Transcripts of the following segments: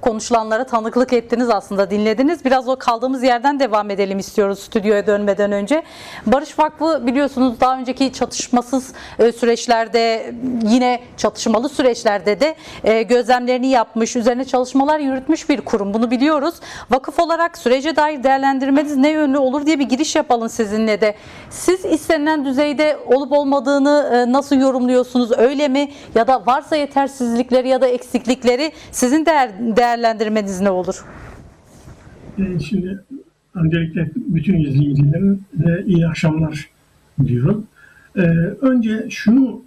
konuşulanlara tanıklık ettiniz aslında, dinlediniz. Biraz o kaldığımız yerden devam edelim istiyoruz stüdyoya dönmeden önce. Barış Vakfı biliyorsunuz daha önceki çatışmasız süreçlerde, yine çatışmalı süreçlerde de gözlemlerini yapmış, üzerine çalışmalar yürütmüş bir kurum. Bunu biliyoruz. Vakıf olarak sürece dair değerlendirmeniz ne yönlü olur diye bir giriş yapalım sizinle de. Siz istenilen düzeyde olup olmadığını nasıl yorumluyorsunuz? Öyle mi? Ya da varsa yetersizlikleri ya da eksiklikleri sizin değerlendirmeniz ne olur? Şimdi öncelikle bütün izleyicilerin iyi akşamlar diyorum. Önce şunu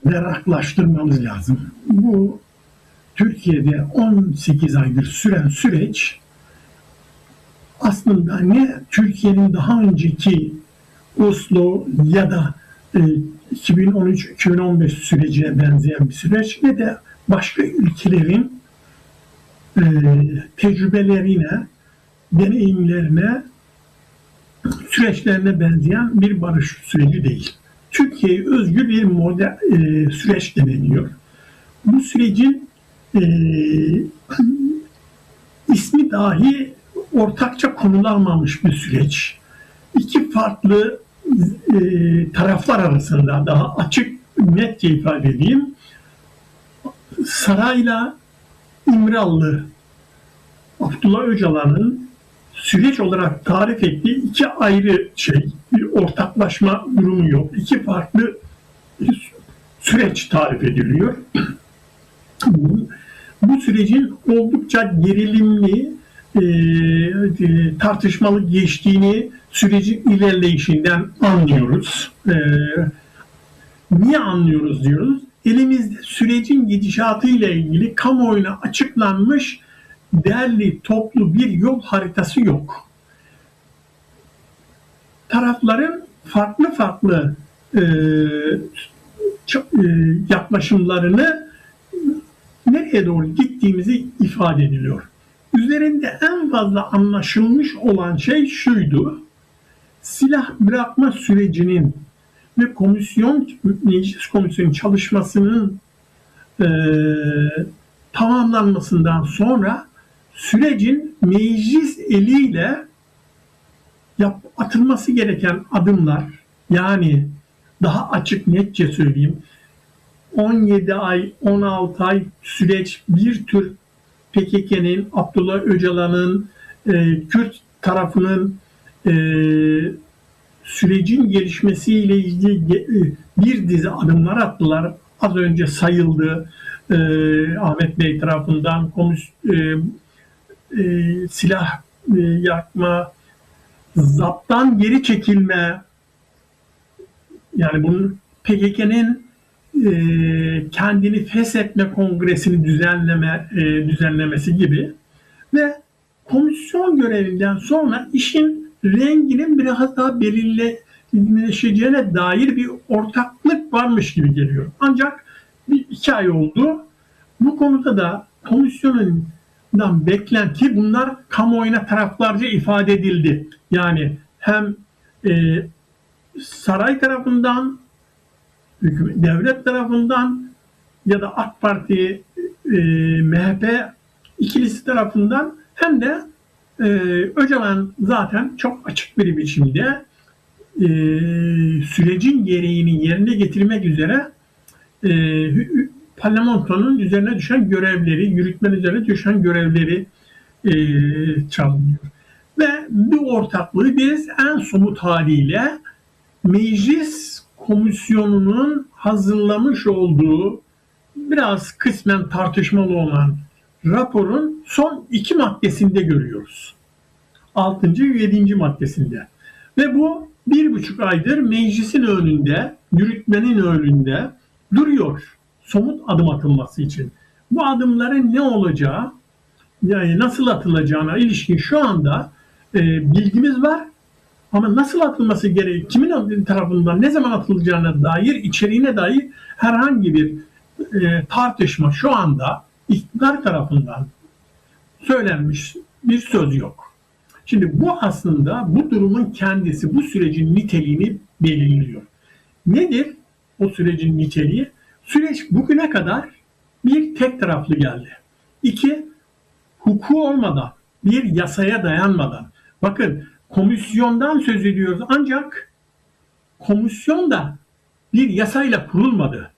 meraklaştırmamız lazım. Bu Türkiye'de 18 aydır süren süreç aslında ne Türkiye'nin daha önceki Oslo ya da 2013-2015 sürecine benzeyen bir süreç ne de başka ülkelerin tecrübelerine, deneyimlerine, süreçlerine benzeyen bir barış süreci değil. Türkiye'ye özgü bir model süreç deneniyor. Bu sürecin ismi dahi ortakça konulanmamış bir süreç. İki farklı taraflar arasında, daha açık, netçe ifade edeyim, sarayla İmralı, Abdullah Öcalan'ın süreç olarak tarif ettiği iki ayrı şey, bir ortaklaşma durumu yok. İki farklı süreç tarif ediliyor. Bu sürecin oldukça gerilimli, tartışmalı geçtiğini sürecin ilerleyişinden anlıyoruz. Niye anlıyoruz diyoruz? Elimizde sürecin gidişatı ile ilgili kamuoyuna açıklanmış derli toplu bir yol haritası yok. Tarafların farklı yaklaşımlarını nereye doğru gittiğimizi ifade ediliyor. Üzerinde en fazla anlaşılmış olan şey şuydu: silah bırakma sürecinin ve meclis komisyonu çalışmasının tamamlanmasından sonra sürecin meclis eliyle atılması gereken adımlar, yani daha açık netçe söyleyeyim, 17 ay, 16 ay süreç bir tür PKK'nın, Abdullah Öcalan'ın, Kürt tarafının sürecin gelişmesiyle ilgili bir dizi adımlar attılar. Az önce sayıldı. Ahmet Bey tarafından silah yakma, zaptan geri çekilme, yani bunun PKK'nın kendini feshetme kongresini düzenlemesi gibi ve komisyon görevinden sonra işin renginin biraz daha belirleşeceğine dair bir ortaklık varmış gibi geliyor. Ancak iki ay oldu. Bu konuda da komisyonundan beklenti, bunlar kamuoyuna taraflarca ifade edildi. Yani hem saray tarafından, devlet tarafından ya da AK Parti, MHP ikilisi tarafından, hem de Öcalan zaten çok açık bir biçimde sürecin gereğini yerine getirmek üzere parlamentonun üzerine düşen görevleri, yürütmenin üzerine düşen görevleri çalınıyor. Ve bu ortaklığı biz en somut haliyle meclis komisyonunun hazırlamış olduğu biraz kısmen tartışmalı olan raporun son 2 maddesinde görüyoruz. 6. ve 7. maddesinde. Ve bu 1,5 aydır meclisin önünde, yürütmenin önünde duruyor somut adım atılması için. Bu adımların ne olacağı, yani nasıl atılacağına ilişkin şu anda bilgimiz var. Ama nasıl atılması gereği, kimin tarafından, ne zaman atılacağına dair, içeriğine dair herhangi bir tartışma şu anda iktidar tarafından söylenmiş bir söz yok. Şimdi bu aslında bu durumun kendisi, bu sürecin niteliğini belirliyor. Nedir o sürecin niteliği? Süreç bugüne kadar bir tek taraflı geldi. İki, hukuku olmadan, bir yasaya dayanmadan. Bakın, komisyondan söz ediyoruz ancak komisyon da bir yasayla kurulmadı.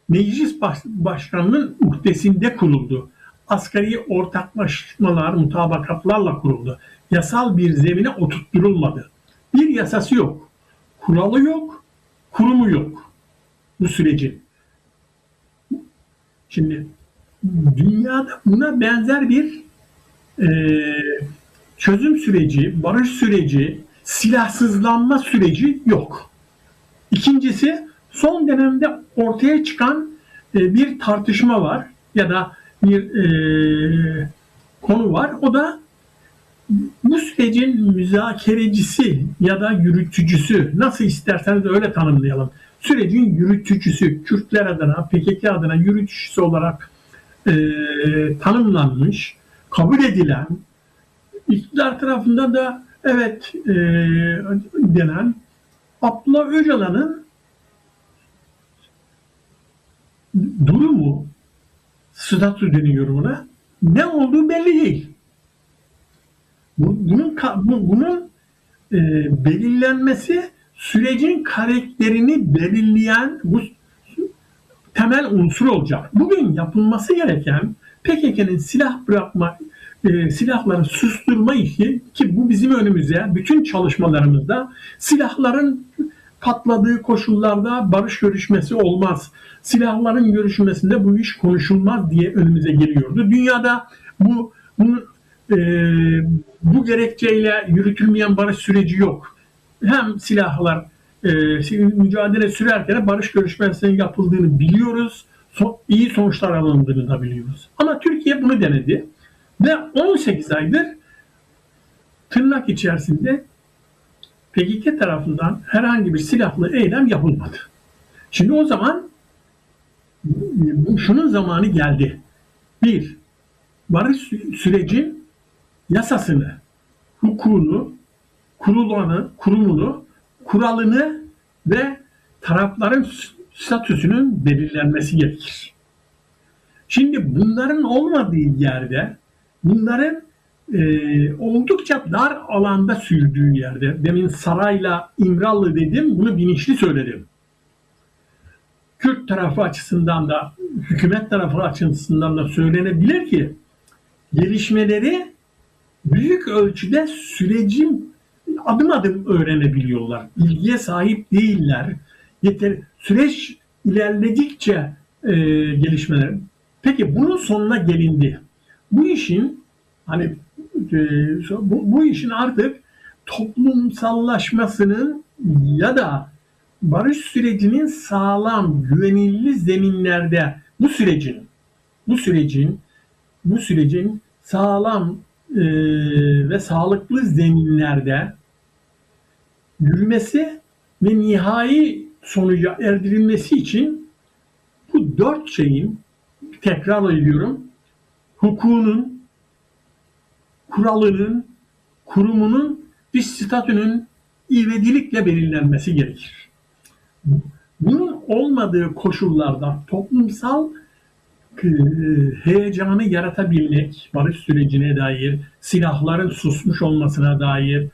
Meclis başkanının uhdesinde kuruldu. Asgari ortaklaşmalar, mutabakatlarla kuruldu. Yasal bir zemine oturtturulmadı. Bir yasası yok, kuralı yok, kurumu yok bu sürecin. Şimdi dünyada buna benzer bir çözüm süreci, barış süreci, silahsızlanma süreci yok. İkincisi, son dönemde ortaya çıkan bir tartışma var ya da bir konu var. O da bu sürecin müzakerecisi ya da yürütücüsü, nasıl isterseniz öyle tanımlayalım. Sürecin yürütücüsü, Kürtler adına, PKK adına yürütücüsü olarak tanımlanmış, kabul edilen, iktidar tarafından da evet denen Abdullah Öcalan'ın durumu, statü deniyor buna, ne olduğu belli değil. Bunun belirlenmesi sürecin karakterini belirleyen bu temel unsur olacak. Bugün yapılması gereken PKK'nın silah bırakma, silahları susturma işi, ki bu bizim önümüze, bütün çalışmalarımızda silahların patladığı koşullarda barış görüşmesi olmaz. Silahların görüşmesinde bu iş konuşulmaz diye önümüze geliyordu. Dünyada bu gerekçeyle yürütülmeyen barış süreci yok. Hem silahlar mücadele sürerken barış görüşmesinin yapıldığını biliyoruz. İyi sonuçlar alındığını da biliyoruz. Ama Türkiye bunu denedi ve 18 aydır tırnak içerisinde PKK tarafından herhangi bir silahlı eylem yapılmadı. Şimdi o zaman şunun zamanı geldi. Bir, barış sürecin yasasını, hukukunu, kurumunu, kuralını ve tarafların statüsünün belirlenmesi gerekir. Şimdi bunların olmadığı yerde, bunların oldukça dar alanda sürdüğü yerde, demin sarayla İmralı dedim, bunu bilinçli söyledim. Kürt tarafı açısından da, hükümet tarafı açısından da söylenebilir ki, gelişmeleri büyük ölçüde sürecin adım adım öğrenebiliyorlar. Bilgiye sahip değiller. Süreç ilerledikçe gelişmeler. Peki bunun sonuna gelindi. Bu işin bu işin artık toplumsallaşmasının ya da barış sürecinin sağlam, güvenilir zeminlerde bu sürecin sağlam ve sağlıklı zeminlerde yürümesi ve nihai sonuca erdirilmesi için bu dört şeyin, tekrar ediyorum, hukukunun, kuralının, kurumunun, bir statünün ivedilikle belirlenmesi gerekir. Bunun olmadığı koşullarda toplumsal heyecanı yaratabilmek, barış sürecine dair, silahların susmuş olmasına dair,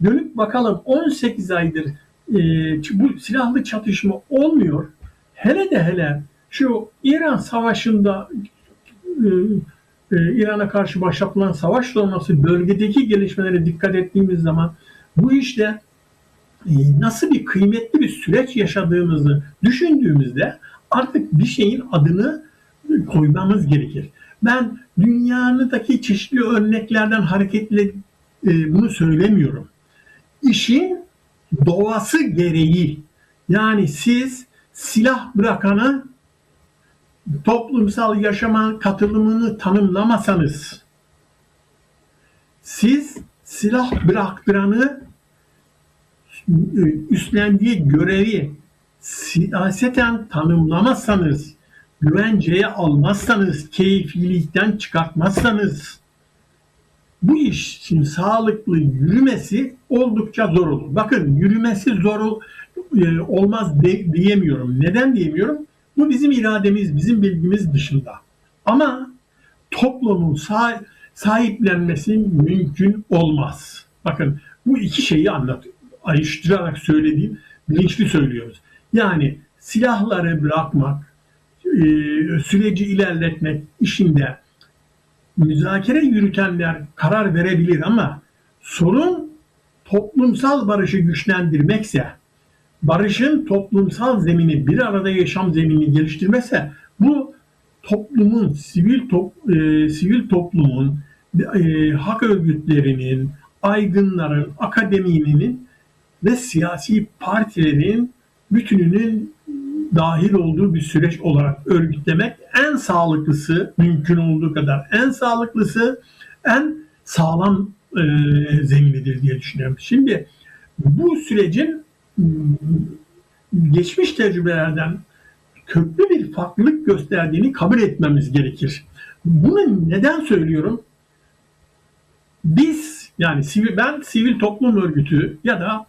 dönüp bakalım 18 aydır bu silahlı çatışma olmuyor. Hele şu İran Savaşı'nda İran'a karşı başlatılan savaş sonrası bölgedeki gelişmelere dikkat ettiğimiz zaman bu işte nasıl bir kıymetli bir süreç yaşadığımızı düşündüğümüzde artık bir şeyin adını koymamız gerekir. Ben dünyadaki çeşitli örneklerden hareketle bunu söylemiyorum. İşin doğası gereği, yani siz silah bırakanı toplumsal yaşama katılımını tanımlamasanız, siz silah bıraktıranı üstlendiği görevi siyaseten tanımlamazsanız, güvenceye almazsanız, keyfilikten çıkartmazsanız bu işin sağlıklı yürümesi oldukça zor olur. Bakın, yürümesi zor olmaz diyemiyorum. Neden diyemiyorum? Bu bizim irademiz, bizim bilgimiz dışında. Ama toplumun sahiplenmesi mümkün olmaz. Bakın bu iki şeyi ayrıştırarak söylediğim, bilinçli söylüyoruz. Yani silahları bırakmak, süreci ilerletmek işinde müzakere yürütenler karar verebilir ama sorun toplumsal barışı güçlendirmekse, barışın toplumsal zemini, bir arada yaşam zeminini geliştirmezse bu toplumun, sivil toplumun, hak örgütlerinin, aydınların, akademinin ve siyasi partilerin bütününün dahil olduğu bir süreç olarak örgütlemek en sağlıklısı, mümkün olduğu kadar en sağlıklısı, en sağlam zeminidir diye düşünüyorum. Şimdi bu sürecin geçmiş tecrübelerden köklü bir farklılık gösterdiğini kabul etmemiz gerekir. Bunu neden söylüyorum? Biz, yani ben sivil toplum örgütü ya da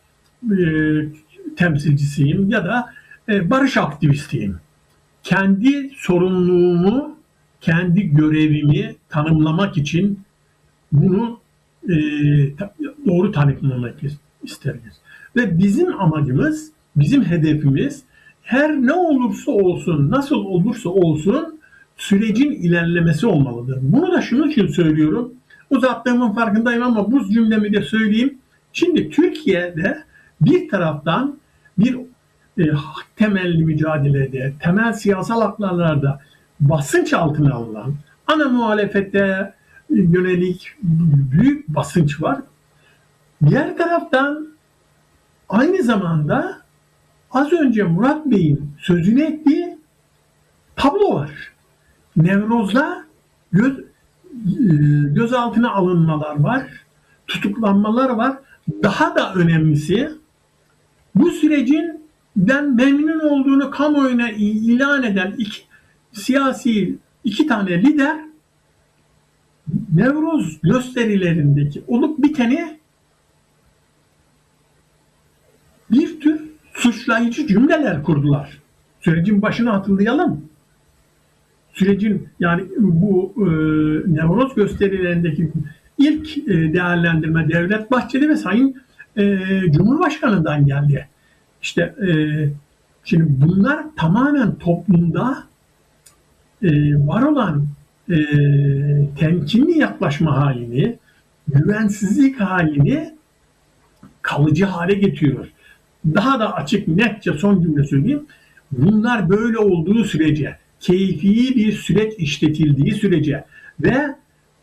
temsilcisiyim ya da barış aktivistiyim. Kendi sorumluluğumu, kendi görevimi tanımlamak için bunu doğru tanımlamak isteriz. Ve bizim amacımız, bizim hedefimiz her ne olursa olsun, nasıl olursa olsun sürecin ilerlemesi olmalıdır. Bunu da şunun için söylüyorum. Uzattığımın farkındayım ama bu cümlemi de söyleyeyim. Şimdi Türkiye'de bir taraftan bir hak temelli mücadelede, temel siyasal haklarda basınç altına alınan, ana muhalefete yönelik büyük basınç var. Diğer taraftan aynı zamanda az önce Murat Bey'in sözünü ettiği tablo var. Nevroz'da gözaltına alınmalar var, tutuklanmalar var. Daha da önemlisi bu sürecin memnun olduğunu kamuoyuna ilan eden iki tane lider Nevroz gösterilerindeki olup biteni bir tür suçlayıcı cümleler kurdular. Sürecin başını hatırlayalım. Sürecin, yani bu Nevroz gösterilerindeki ilk değerlendirme Devlet Bahçeli ve Sayın Cumhurbaşkanı'ndan geldi. İşte şimdi bunlar tamamen toplumda var olan temkinli yaklaşma halini, güvensizlik halini kalıcı hale getiriyor. Daha da açık, netçe son cümle söyleyeyim. Bunlar böyle olduğu sürece, keyfi bir süreç işletildiği sürece ve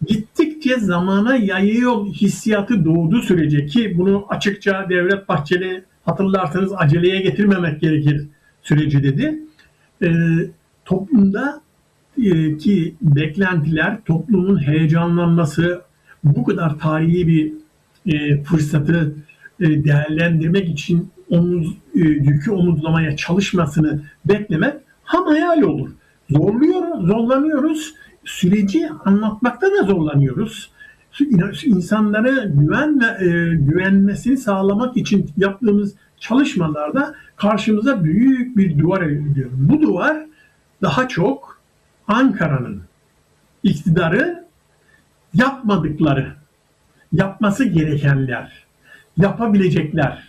gittikçe zamana yayıyor hissiyatı doğduğu sürece, ki bunu açıkça Devlet Bahçeli, hatırlarsanız, aceleye getirmemek gerekir süreci dedi. Toplumda ki beklentiler, toplumun heyecanlanması, bu kadar tarihi bir fırsatı değerlendirmek için yükü omuzlamaya çalışmasını beklemek hayal olur. Zorlanıyoruz. Süreci anlatmakta da zorlanıyoruz. İnsanlara güvenmesini sağlamak için yaptığımız çalışmalarda karşımıza büyük bir duvar geliyor. Bu duvar daha çok Ankara'nın, iktidarı yapmadıkları, yapması gerekenler, yapabilecekler.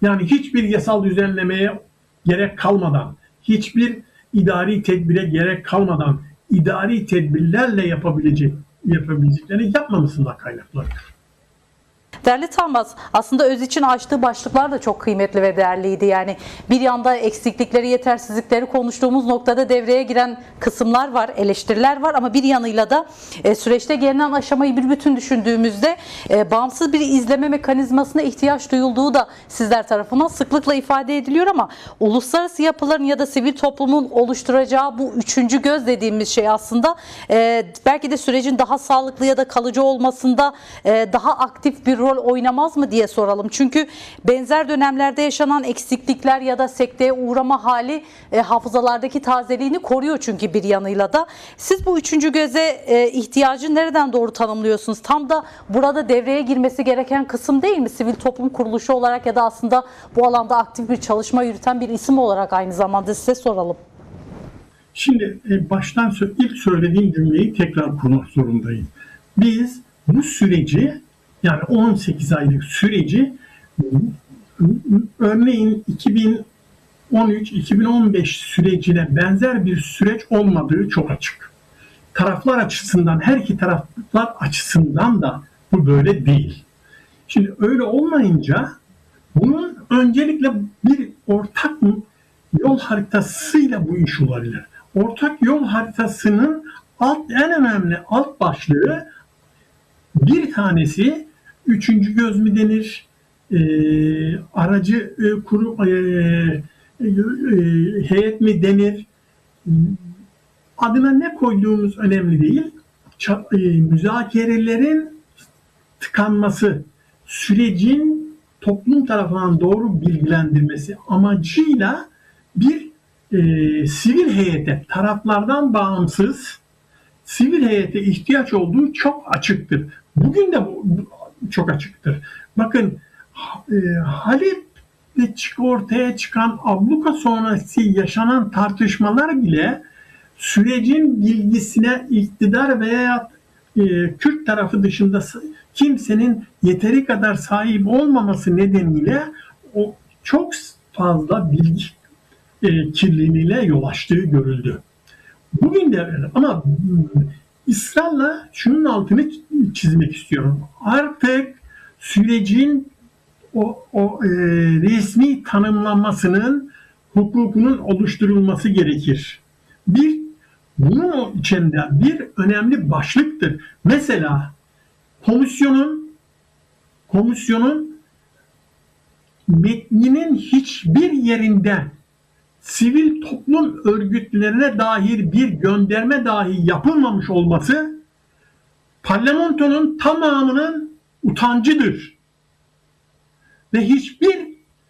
Yani hiçbir yasal düzenlemeye gerek kalmadan, hiçbir idari tedbire gerek kalmadan idari tedbirlerle yapabileceklerini yapmamasından kaynaklanıyor. Değerli Tanbaz, aslında Öz için açtığı başlıklar da çok kıymetli ve değerliydi. Yani bir yanda eksiklikleri, yetersizlikleri konuştuğumuz noktada devreye giren kısımlar var, eleştiriler var ama bir yanıyla da süreçte gelinen aşamayı bir bütün düşündüğümüzde bağımsız bir izleme mekanizmasına ihtiyaç duyulduğu da sizler tarafından sıklıkla ifade ediliyor ama uluslararası yapıların ya da sivil toplumun oluşturacağı bu üçüncü göz dediğimiz şey aslında belki de sürecin daha sağlıklı ya da kalıcı olmasında daha aktif bir rol oynamaz mı diye soralım. Çünkü benzer dönemlerde yaşanan eksiklikler ya da sekteye uğrama hali hafızalardaki tazeliğini koruyor çünkü bir yanıyla da. Siz bu üçüncü göze ihtiyacı nereden doğru tanımlıyorsunuz? Tam da burada devreye girmesi gereken kısım değil mi? Sivil toplum kuruluşu olarak ya da aslında bu alanda aktif bir çalışma yürüten bir isim olarak aynı zamanda size soralım. Şimdi baştan ilk söylediğim cümleyi tekrar kurmak zorundayım. Biz bu süreci, yani 18 aylık süreci, örneğin 2013-2015 sürecine benzer bir süreç olmadığı çok açık. Taraflar açısından, her iki taraflar açısından da bu böyle değil. Şimdi öyle olmayınca bunun öncelikle bir ortak yol haritasıyla bu iş olabilir. Ortak yol haritasının en önemli alt başlığı, bir tanesi üçüncü göz mü denir, aracı kurum heyet mi denir, adına ne koyduğumuz önemli değil. Müzakerelerin tıkanması, sürecin toplum tarafından doğru bilgilendirmesi amacıyla bir sivil heyete, taraflardan bağımsız sivil heyete ihtiyaç olduğu çok açıktır. Bugün de bu çok açıktır. Bakın, Halep'te ortaya çıkan abluka sonrası yaşanan tartışmalar bile sürecin bilgisine iktidar veya Kürt tarafı dışında kimsenin yeteri kadar sahip olmaması nedeniyle o çok fazla bilgi kirliliğine yol açtığı görüldü. Bugün de öyle, ama ısrarla şunun altını çizmek istiyorum. Artık sürecin resmi tanımlanmasının, hukukunun oluşturulması gerekir. Bunun içinde bir önemli başlıktır. Mesela komisyonun metninin hiçbir yerinde sivil toplum örgütlerine dair bir gönderme dahi yapılmamış olması parlamentonun tamamının utancıdır. Ve hiçbir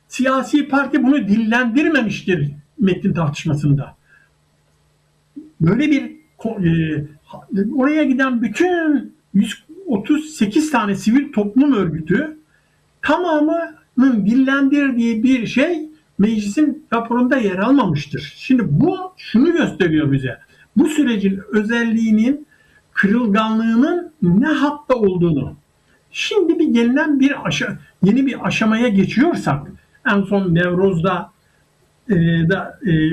siyasi parti bunu dillendirmemiştir metin tartışmasında. Böyle bir oraya giden bütün 138 tane sivil toplum örgütü tamamının dillendirdiği bir şey meclisin raporunda yer almamıştır. Şimdi bu şunu gösteriyor bize. Bu sürecin özelliğinin, kırılganlığının ne hatta olduğunu. Şimdi yeni bir aşamaya geçiyorsak, en son Nevroz'da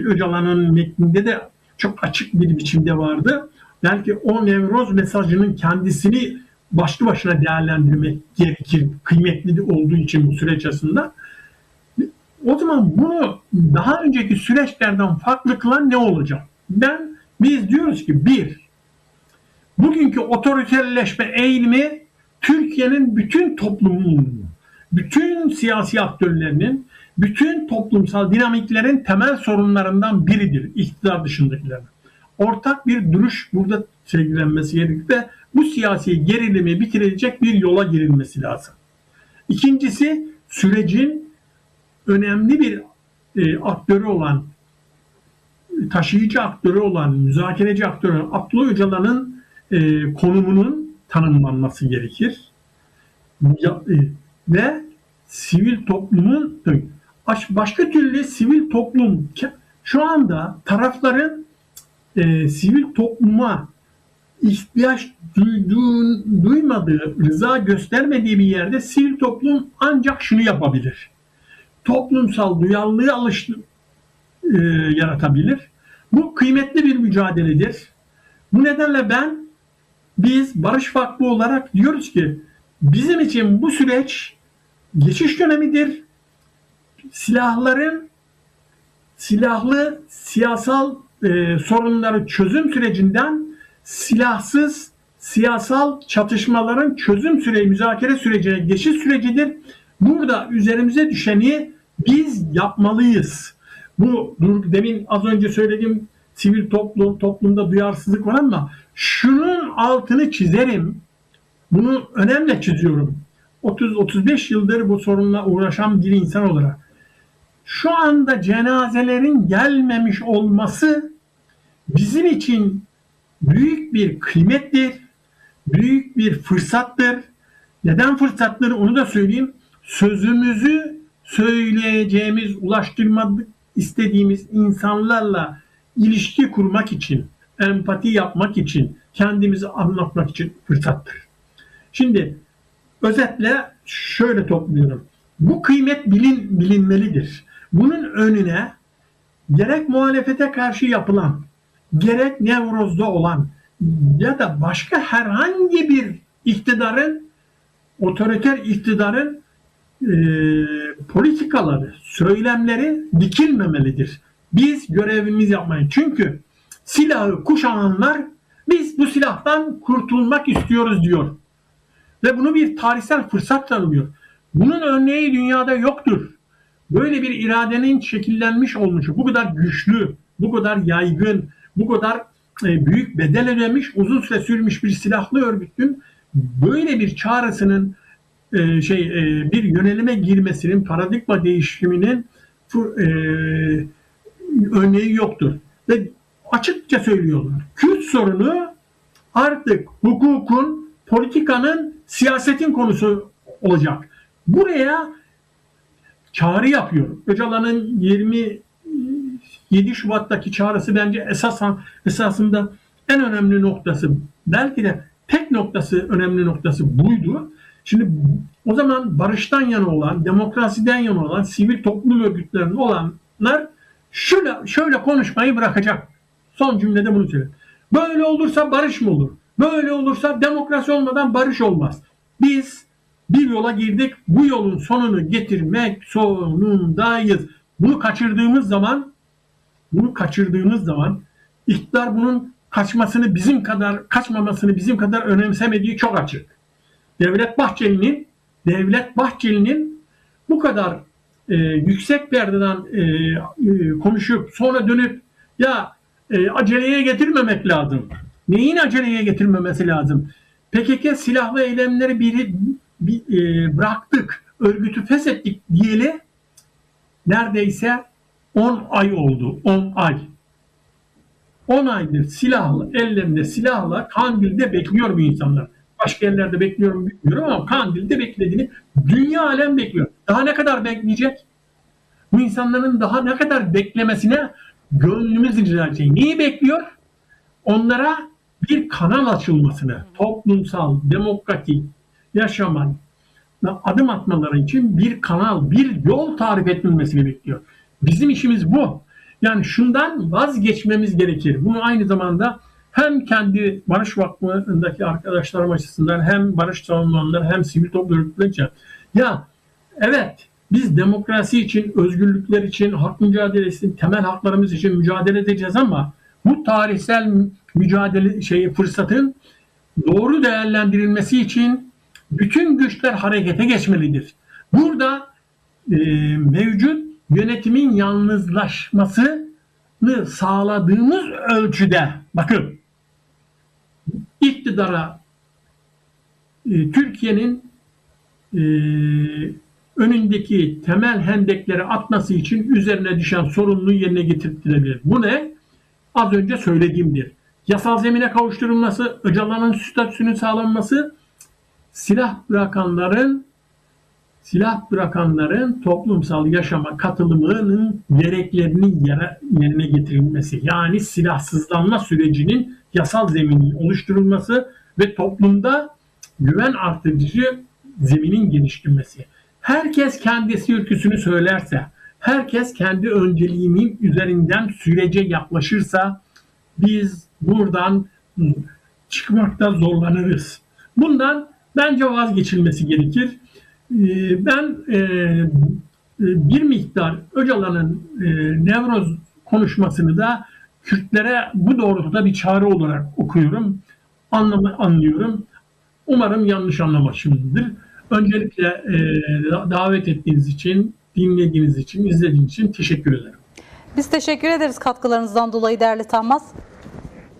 Öcalan'ın metninde de çok açık bir biçimde vardı. Belki o Nevroz mesajının kendisini başlı başına değerlendirmek gerekir, kıymetli olduğu için bu süreç aslında. O zaman bunu daha önceki süreçlerden farklı kılan ne olacak? Biz diyoruz ki, bugünkü otoriterleşme eğilimi Türkiye'nin bütün toplumunun, bütün siyasi aktörlerinin, bütün toplumsal dinamiklerin temel sorunlarından biridir, iktidar dışındakilerin. Ortak bir duruş burada sergilenmesi gerekir ve bu siyasi gerilimi bitirecek bir yola girilmesi lazım. İkincisi, sürecin önemli bir aktörü olan, taşıyıcı aktörü olan, müzakereci aktörü olan Abdullah Öcalan'ın konumunun tanımlanması gerekir. Ve sivil toplumun, başka türlü sivil toplum, şu anda tarafların sivil topluma ihtiyaç duymadığı, rıza göstermediği bir yerde sivil toplum ancak şunu yapabilir: toplumsal duyarlılığı yaratabilir. Bu kıymetli bir mücadeledir. Bu nedenle biz Barış Vakfı olarak diyoruz ki, bizim için bu süreç geçiş dönemidir. Silahlı siyasal sorunları çözüm sürecinden silahsız siyasal çatışmaların müzakere sürecine geçiş sürecidir. Burada üzerimize düşeni biz yapmalıyız. Demin az önce söylediğim sivil toplumda duyarsızlık var, ama şunun altını çizerim. Bunu önemli çiziyorum. 30-35 yıldır bu sorunla uğraşan bir insan olarak. Şu anda cenazelerin gelmemiş olması bizim için büyük bir kıymettir, büyük bir fırsattır. Neden fırsattır onu da söyleyeyim. Sözümüzü söyleyeceğimiz, ulaştırmak istediğimiz insanlarla ilişki kurmak için, empati yapmak için, kendimizi anlatmak için fırsattır. Şimdi özetle şöyle topluyorum. Bu kıymet bilinmelidir. Bunun önüne gerek muhalefete karşı yapılan, gerek Nevroz'da olan ya da başka herhangi bir iktidarın, otoriter iktidarın politikaları, söylemleri dikilmemelidir. Biz görevimizi yapmayı. Çünkü silahı kuşananlar biz bu silahtan kurtulmak istiyoruz diyor. Ve bunu bir tarihsel fırsat tanımıyor. Bunun örneği dünyada yoktur. Böyle bir iradenin şekillenmiş olmuşu, bu kadar güçlü, bu kadar yaygın, bu kadar büyük bedel ödemiş, uzun süre sürmüş bir silahlı örgütün böyle bir çağrısının bir yönelime girmesinin, paradigma değişiminin örneği yoktur. Ve açıkça söylüyorlar. Kürt sorunu artık hukukun, politikanın, siyasetin konusu olacak. Buraya çağrı yapıyor. Öcalan'ın 27 Şubat'taki çağrısı bence esasında en önemli noktası, belki de tek noktası, önemli noktası buydu. Şimdi o zaman barıştan yana olan, demokrasiden yana olan, sivil toplum örgütlerinin olanlar şöyle konuşmayı bırakacak. Son cümlede bunu söylüyorum. Böyle olursa barış mı olur? Böyle olursa demokrasi olmadan barış olmaz. Biz bir yola girdik. Bu yolun sonunu getirmek zorundayız. Bunu kaçırdığımız zaman iktidar bunun kaçmamasını bizim kadar önemsemediği çok açık. Devlet Bahçeli'nin bu kadar yüksek perdeden konuşup sonra dönüp aceleye getirmemek lazım. Neyin aceleye getirmemesi lazım? PKK silahlı eylemleri bıraktık, örgütü feshettik diyeli neredeyse 10 ay oldu. 10 ay. 10 aydır ellerinde silahla Kandil'de bekliyor bu insanlar. Başka yerlerde bekliyorum bilmiyorum ama Kandil'de beklediğini dünya alem bekliyor. Daha ne kadar bekleyecek? Bu insanların daha ne kadar beklemesine gönlümüz rica edecek. Neyi bekliyor? Onlara bir kanal açılmasını, toplumsal, demokratik yaşama adım atmaları için bir kanal, bir yol tarif edilmesini bekliyor. Bizim işimiz bu. Yani şundan vazgeçmemiz gerekir. Bunu aynı zamanda hem kendi Barış Vakfı'ndaki arkadaşlarım açısından, hem barış savunulanlar, hem sivil toplum örgütleri için. Evet, biz demokrasi için, özgürlükler için, hak mücadelesi, temel haklarımız için mücadele edeceğiz ama bu tarihsel mücadele fırsatın doğru değerlendirilmesi için bütün güçler harekete geçmelidir. Burada mevcut yönetimin yalnızlaşmasını sağladığımız ölçüde, bakın, iktidara Türkiye'nin önündeki temel hendekleri atması için üzerine düşen sorumluluğu yerine getirtilebilir. Bu ne? Az önce söylediğimdir. Yasal zemine kavuşturulması, Öcalan'ın statüsünün sağlanması, silah bırakanların toplumsal yaşama katılımının gereklerinin yerine getirilmesi. Yani silahsızlanma sürecinin yasal zeminin oluşturulması ve toplumda güven artırıcı zeminin geliştirilmesi. Herkes kendisi ülküsünü söylerse, herkes kendi önceliğinin üzerinden sürece yaklaşırsa biz buradan çıkmakta zorlanırız. Bundan bence vazgeçilmesi gerekir. Ben bir miktar Öcalan'ın Nevroz konuşmasını da Kürtlere bu doğrultuda bir çağrı olarak okuyorum, anlıyorum. Umarım yanlış anlamışımdır. Öncelikle davet ettiğiniz için, dinlediğiniz için, izlediğiniz için teşekkür ederim. Biz teşekkür ederiz katkılarınızdan dolayı değerli Tanmaz.